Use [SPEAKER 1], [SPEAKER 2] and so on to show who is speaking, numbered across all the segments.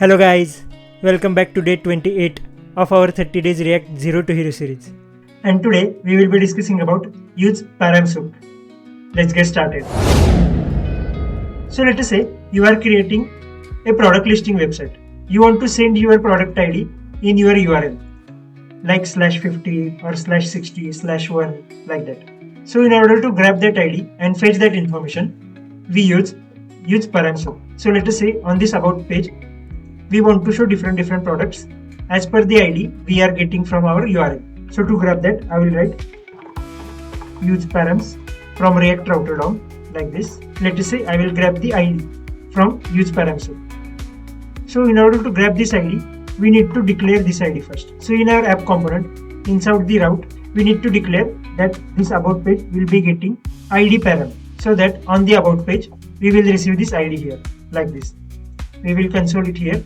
[SPEAKER 1] Hello guys, welcome back to day 28 of our 30 days React Zero to Hero series.
[SPEAKER 2] And today we will be discussing about useParams hook. Let's get started. So let us say you are creating a product listing website. You want to send your product ID in your URL like /50 or /60 /1 like that. So in order to grab that ID and fetch that information, we use useParams hook. So let us say on this about page, we want to show different products as per the ID we are getting from our URL. So to grab that, I will write useParams from React router DOM like this. Let us say I will grab the ID from useParams. So in order to grab this ID, we need to declare this ID first. So in our app component, inside the route, we need to declare that this about page will be getting ID param. So that on the about page, we will receive this ID here like this. We will console it here.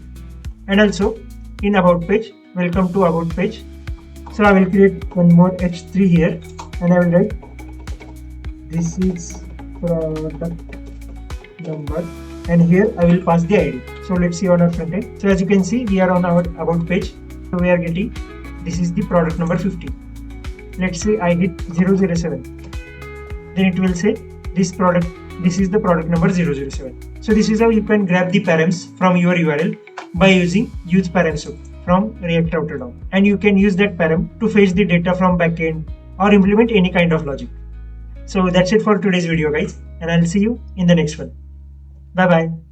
[SPEAKER 2] And also in about page, welcome to about page. So I will create one more h3 here and I will write this is product number and here I will pass the ID. So let's see on our front end. So as you can see, we are on our about page. So we are getting, this is the product number 50. Let's say I hit 007. Then it will say this is the product number 007. So this is how you can grab the params from your URL by using useParams hook from React router DOM. And you can use that param to fetch the data from backend or implement any kind of logic. So that's it for today's video guys, and I'll see you in the next one. Bye bye.